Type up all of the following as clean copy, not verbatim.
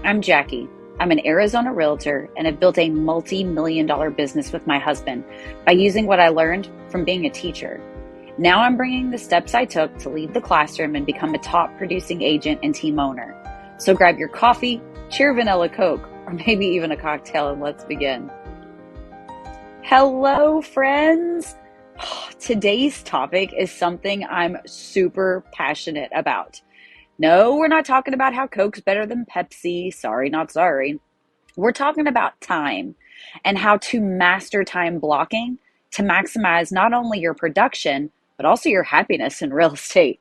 I'm Jackie. I'm an Arizona realtor and have built a multi-million-dollar business with my husband by using what I learned from being a teacher. Now I'm bringing the steps I took to leave the classroom and become a top producing agent and team owner. So grab your coffee, cheer vanilla Coke, or maybe even a cocktail and let's begin. Hello, friends. Today's topic is something I'm super passionate about. No, we're not talking about how Coke's better than Pepsi. Sorry, not sorry. We're talking about time and how to master time blocking to maximize not only your production, but also your happiness in real estate.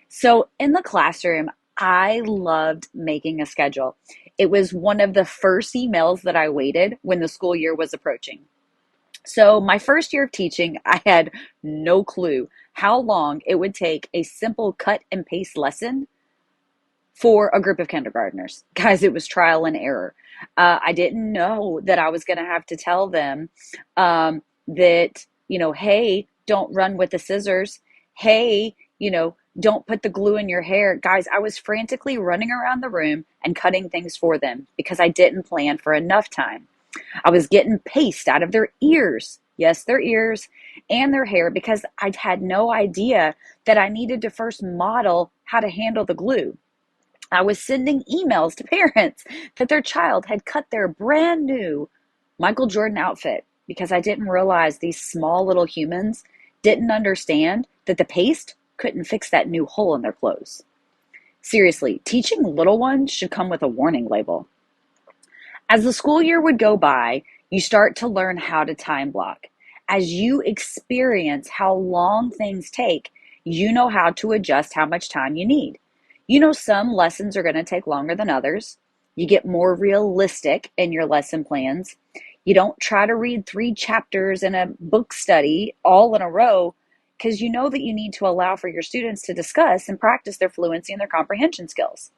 So, in the classroom, I loved making a schedule. It was one of the first emails that I waited when the school year was approaching. So, my first year of teaching, I had no clue how long it would take a simple cut and paste lesson for a group of kindergartners. Guys, it was trial and error. I didn't know that I was going to have to tell them hey, don't run with the scissors. Hey, don't put the glue in your hair. Guys, I was frantically running around the room and cutting things for them because I didn't plan for enough time. I was getting paste out of their ears. Yes, their ears and their hair because I had no idea that I needed to first model how to handle the glue. I was sending emails to parents that their child had cut their brand new Michael Jordan outfit because I didn't realize these small little humans didn't understand that the paste couldn't fix that new hole in their clothes. Seriously, teaching little ones should come with a warning label. As the school year would go by, you start to learn how to time block. As you experience how long things take, you know how to adjust how much time you need. You know, some lessons are going to take longer than others. You get more realistic in your lesson plans. You don't try to read 3 chapters in a book study all in a row because you know that you need to allow for your students to discuss and practice their fluency and their comprehension skills.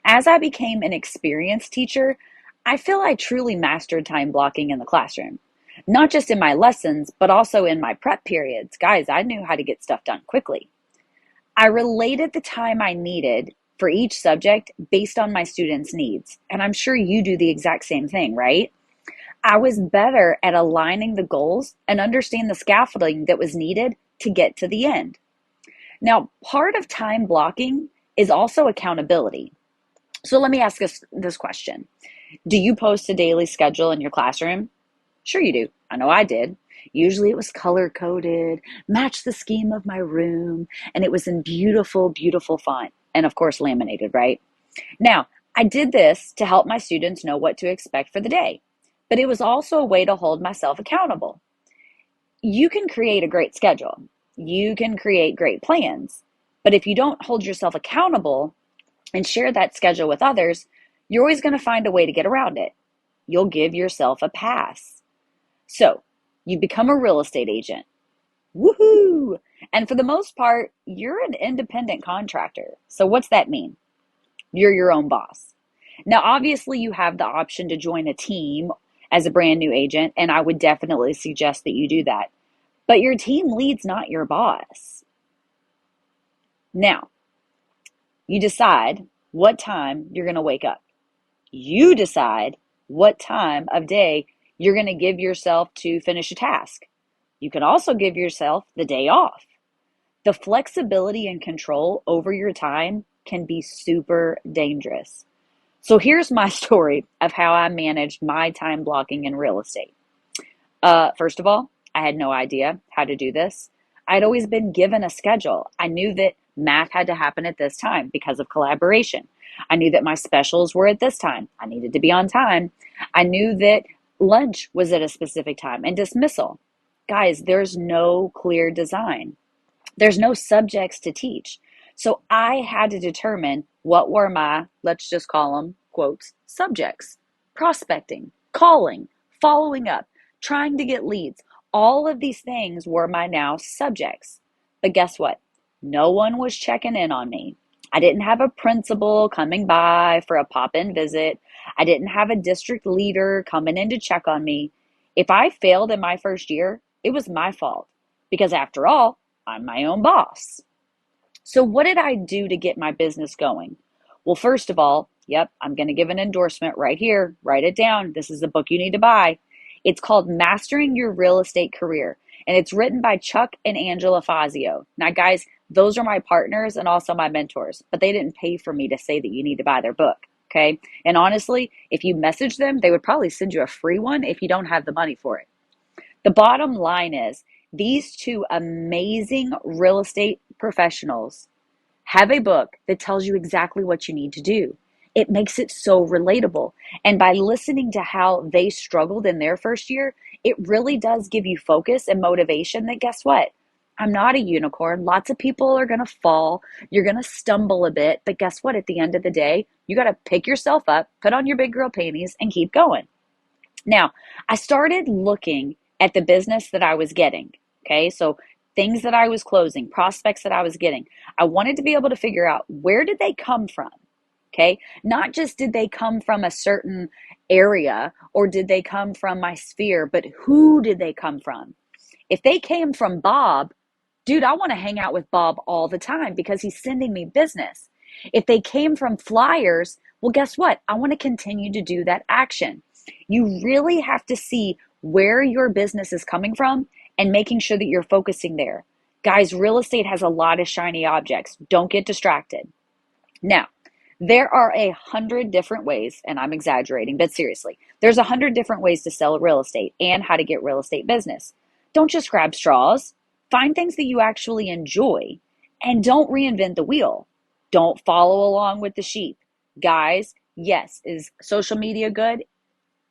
As I became an experienced teacher, I feel I truly mastered time blocking in the classroom. Not just in my lessons, but also in my prep periods. Guys, I knew how to get stuff done quickly. I related the time I needed for each subject based on my students' needs. And I'm sure you do the exact same thing, right? I was better at aligning the goals and understand the scaffolding that was needed to get to the end. Now, part of time blocking is also accountability. So let me ask this question. Do you post a daily schedule in your classroom? Sure you do. I know I did. Usually it was color coded, matched the scheme of my room, and it was in beautiful, beautiful font. And of course, laminated, right? Now, I did this to help my students know what to expect for the day, but it was also a way to hold myself accountable. You can create a great schedule, you can create great plans, but if you don't hold yourself accountable and share that schedule with others, you're always going to find a way to get around it. You'll give yourself a pass. So, you become a real estate agent. Woohoo! And for the most part, you're an independent contractor. So, what's that mean? You're your own boss. Now, obviously, you have the option to join a team as a brand new agent, and I would definitely suggest that you do that. But your team lead's not your boss. Now, you decide what time you're going to wake up. You decide what time of day you're going to give yourself to finish a task. You can also give yourself the day off. The flexibility and control over your time can be super dangerous. So here's my story of how I managed my time blocking in real estate. First of all, I had no idea how to do this. I'd always been given a schedule. I knew that math had to happen at this time because of collaboration. I knew that my specials were at this time. I needed to be on time. I knew that lunch was at a specific time and dismissal. Guys, there's no clear design. There's no subjects to teach. So I had to determine what were my, let's just call them, quotes, subjects. Prospecting, calling, following up, trying to get leads. All of these things were my now subjects. But guess what? No one was checking in on me. I didn't have a principal coming by for a pop-in visit. I didn't have a district leader coming in to check on me. If I failed in my first year, it was my fault because after all, I'm my own boss. So what did I do to get my business going? Well, first of all, Yep, I'm going to give an endorsement right here. Write it down. This is the book you need to buy. It's called Mastering Your Real Estate Career, and it's written by Chuck and Angela Fazio. Now, guys, those are my partners and also my mentors, but they didn't pay for me to say that you need to buy their book. Okay. And honestly, if you message them, they would probably send you a free one if you don't have the money for it. The bottom line is these two amazing real estate professionals have a book that tells you exactly what you need to do. It makes it so relatable. And by listening to how they struggled in their first year, it really does give you focus and motivation that guess what? I'm not a unicorn. Lots of people are going to fall. You're going to stumble a bit. But guess what? At the end of the day, you got to pick yourself up, put on your big girl panties, and keep going. Now, I started looking at the business that I was getting. Okay. So things that I was closing, prospects that I was getting. I wanted to be able to figure out where did they come from? Okay. Not just did they come from a certain area or did they come from my sphere, but who did they come from? If they came from Bob, dude, I want to hang out with Bob all the time because he's sending me business. If they came from flyers, well, guess what? I want to continue to do that action. You really have to see where your business is coming from and making sure that you're focusing there. Guys, real estate has a lot of shiny objects. Don't get distracted. Now, there are 100 different ways, and I'm exaggerating, but seriously, there's 100 different ways to sell real estate and how to get real estate business. Don't just grab straws. Find things that you actually enjoy and don't reinvent the wheel. Don't follow along with the sheep. Guys, yes, is social media good?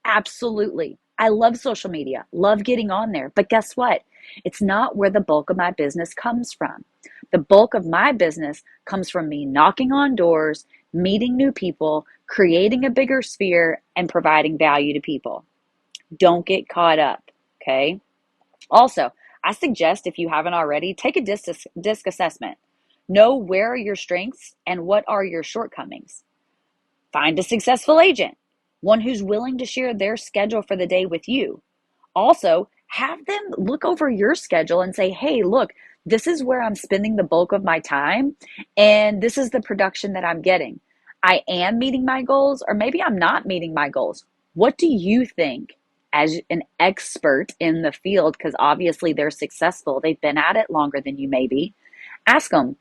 Absolutely. I love social media, love getting on there. But guess what? It's not where the bulk of my business comes from. The bulk of my business comes from me knocking on doors, meeting new people, creating a bigger sphere, and providing value to people. Don't get caught up, okay? Also, I suggest if you haven't already, take a disc assessment. Know where are your strengths and what are your shortcomings. Find a successful agent, one who's willing to share their schedule for the day with you. Also, have them look over your schedule and say, hey, look, this is where I'm spending the bulk of my time, and this is the production that I'm getting. I am meeting my goals, or maybe I'm not meeting my goals. What do you think as an expert in the field? Because obviously they're successful, they've been at it longer than you maybe. Ask them,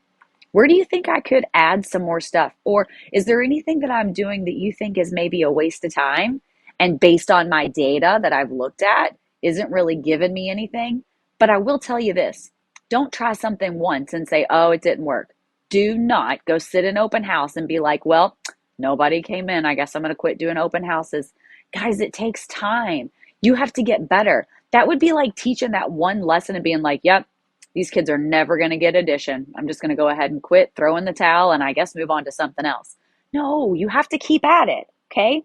where do you think I could add some more stuff? Or is there anything that I'm doing that you think is maybe a waste of time? And based on my data that I've looked at, isn't really giving me anything? But I will tell you this, don't try something once and say, oh, it didn't work. Do not go sit in open house and be like, well, nobody came in. I guess I'm going to quit doing open houses. Guys, it takes time. You have to get better. That would be like teaching that one lesson and being like, yep, these kids are never going to get addition. I'm just going to go ahead and quit, throw in the towel, and I guess move on to something else. No, you have to keep at it, okay?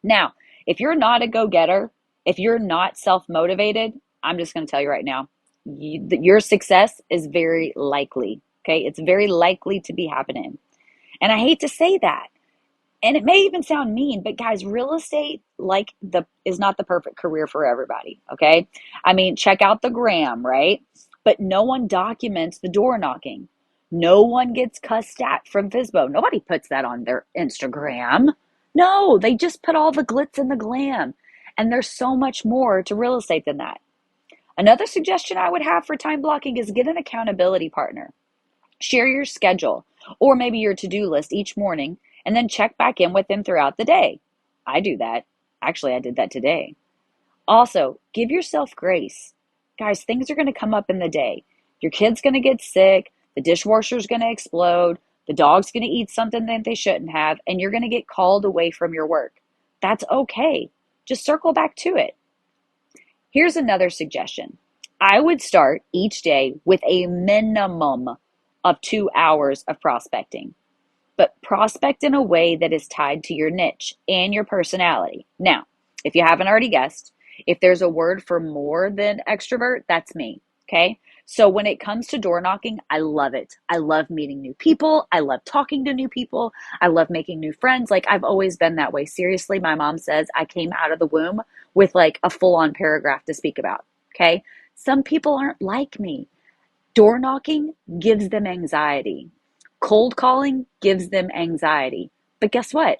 Now, if you're not a go-getter, if you're not self-motivated, I'm just going to tell you right now, your success is very likely, okay? It's very likely to be happening. And I hate to say that. And it may even sound mean, but guys, real estate is not the perfect career for everybody, okay? I mean, check out the gram, right? But no one documents the door knocking. No one gets cussed at from FISBO. Nobody puts that on their Instagram. No, they just put all the glitz and the glam. And there's so much more to real estate than that. Another suggestion I would have for time blocking is get an accountability partner. Share your schedule or maybe your to-do list each morning and then check back in with them throughout the day. I do that. Actually, I did that today. Also, give yourself grace. Guys, things are going to come up in the day. Your kid's going to get sick, the dishwasher's going to explode, the dog's going to eat something that they shouldn't have, and you're going to get called away from your work. That's okay. Just circle back to it. Here's another suggestion. I would start each day with a minimum of 2 hours of prospecting, but prospect in a way that is tied to your niche and your personality. Now, if you haven't already guessed, if there's a word for more than extrovert, that's me, okay? So when it comes to door knocking, I love it. I love meeting new people. I love talking to new people. I love making new friends. Like I've always been that way. Seriously, my mom says I came out of the womb with like a full-on paragraph to speak about, okay? Some people aren't like me. Door knocking gives them anxiety. Cold calling gives them anxiety. But guess what?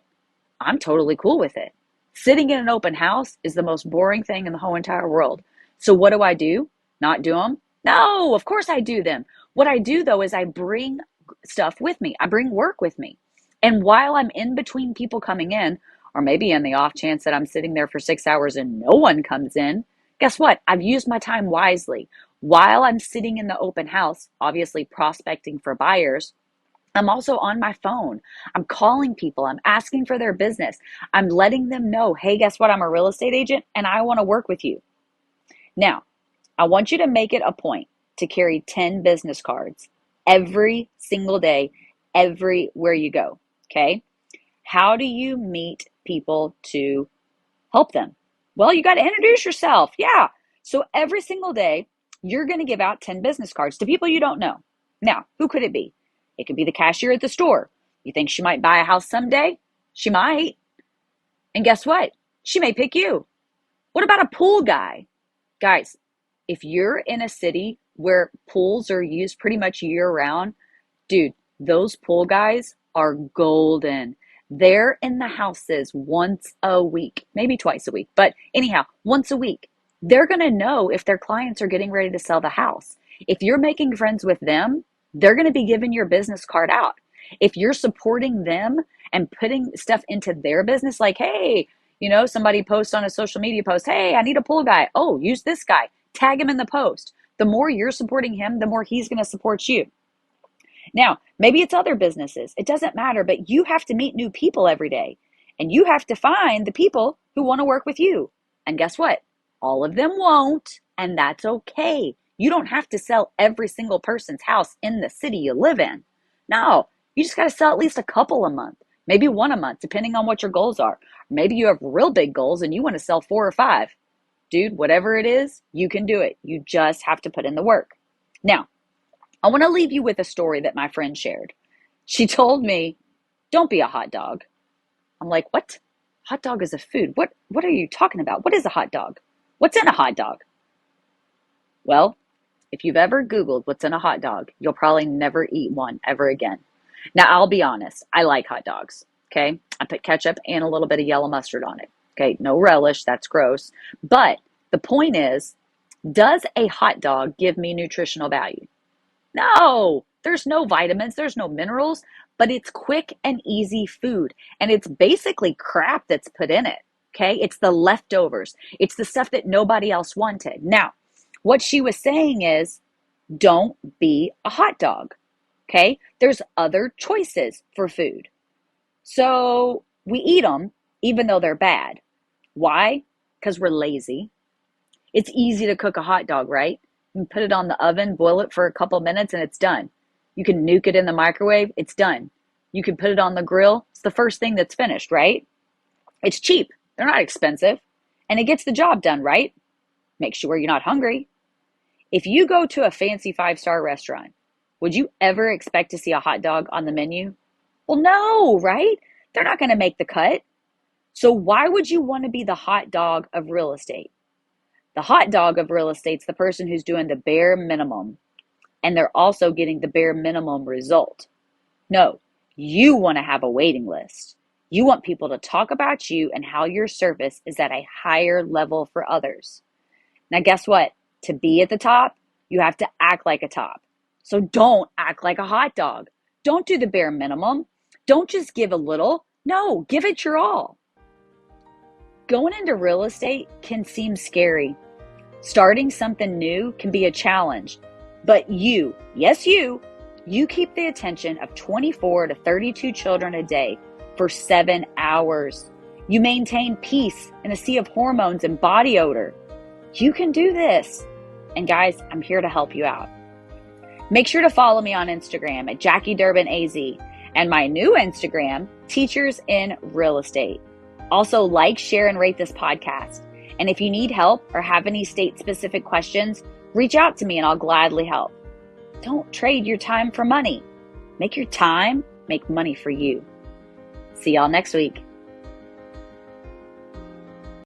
I'm totally cool with it. Sitting in an open house is the most boring thing in the whole entire world. So what do? Not do them? No, of course I do them. What I do though is I bring stuff with me. I bring work with me. And while I'm in between people coming in, or maybe in the off chance that I'm sitting there for 6 hours and no one comes in, guess what? I've used my time wisely. While I'm sitting in the open house, obviously prospecting for buyers, I'm also on my phone. I'm calling people. I'm asking for their business. I'm letting them know, hey, guess what? I'm a real estate agent and I want to work with you. Now, I want you to make it a point to carry 10 business cards every single day, everywhere you go. Okay. How do you meet people to help them? Well, you got to introduce yourself. Yeah. So every single day, you're going to give out 10 business cards to people you don't know. Now, who could it be? It could be the cashier at the store. You think she might buy a house someday? She might. And guess what? She may pick you. What about a pool guy? Guys, if you're in a city where pools are used pretty much year round, dude, those pool guys are golden. They're in the houses once a week, maybe twice a week, but anyhow, once a week. They're going to know if their clients are getting ready to sell the house. If you're making friends with them, they're going to be giving your business card out. If you're supporting them and putting stuff into their business, like, hey, somebody posts on a social media post, hey, I need a pool guy. Oh, use this guy. Tag him in the post. The more you're supporting him, the more he's going to support you. Now, maybe it's other businesses. It doesn't matter, but you have to meet new people every day. And you have to find the people who want to work with you. And guess what? All of them won't, and that's okay. You don't have to sell every single person's house in the city you live in. No, you just got to sell at least a couple a month, maybe one a month, depending on what your goals are. Maybe you have real big goals and you want to sell 4 or 5. Dude, whatever it is, you can do it. You just have to put in the work. Now, I want to leave you with a story that my friend shared. She told me, don't be a hot dog. I'm like, what? Hot dog is a food. What are you talking about? What is a hot dog? What's in a hot dog? Well, if you've ever Googled what's in a hot dog, you'll probably never eat one ever again. Now, I'll be honest. I like hot dogs. Okay. I put ketchup and a little bit of yellow mustard on it. Okay. No relish. That's gross. But the point is, does a hot dog give me nutritional value? No, there's no vitamins, there's no minerals, but it's quick and easy food. And it's basically crap that's put in it. Okay. It's the leftovers. It's the stuff that nobody else wanted. Now, what she was saying is, don't be a hot dog. Okay. There's other choices for food. So we eat them even though they're bad. Why? Because we're lazy. It's easy to cook a hot dog, right? You can put it on the oven, boil it for a couple minutes, and it's done. You can nuke it in the microwave, it's done. You can put it on the grill, it's the first thing that's finished, right? It's cheap, they're not expensive, and it gets the job done, right? Make sure you're not hungry. If you go to a fancy 5-star restaurant, would you ever expect to see a hot dog on the menu? Well, no, right? They're not going to make the cut. So why would you want to be the hot dog of real estate? The hot dog of real estate's the person who's doing the bare minimum, and they're also getting the bare minimum result. No, you want to have a waiting list. You want people to talk about you and how your service is at a higher level for others. Now, guess what? To be at the top, you have to act like a top. So don't act like a hot dog. Don't do the bare minimum. Don't just give a little. No, give it your all. Going into real estate can seem scary. Starting something new can be a challenge, but you keep the attention of 24 to 32 children a day for 7 hours. You maintain peace in a sea of hormones and body odor. You can do this. And guys, I'm here to help you out. Make sure to follow me on Instagram at Jackie Durbin AZ and my new Instagram, Teachers in Real Estate. Also, like, share, and rate this podcast. And if you need help or have any state-specific questions, reach out to me and I'll gladly help. Don't trade your time for money. Make your time make money for you. See y'all next week.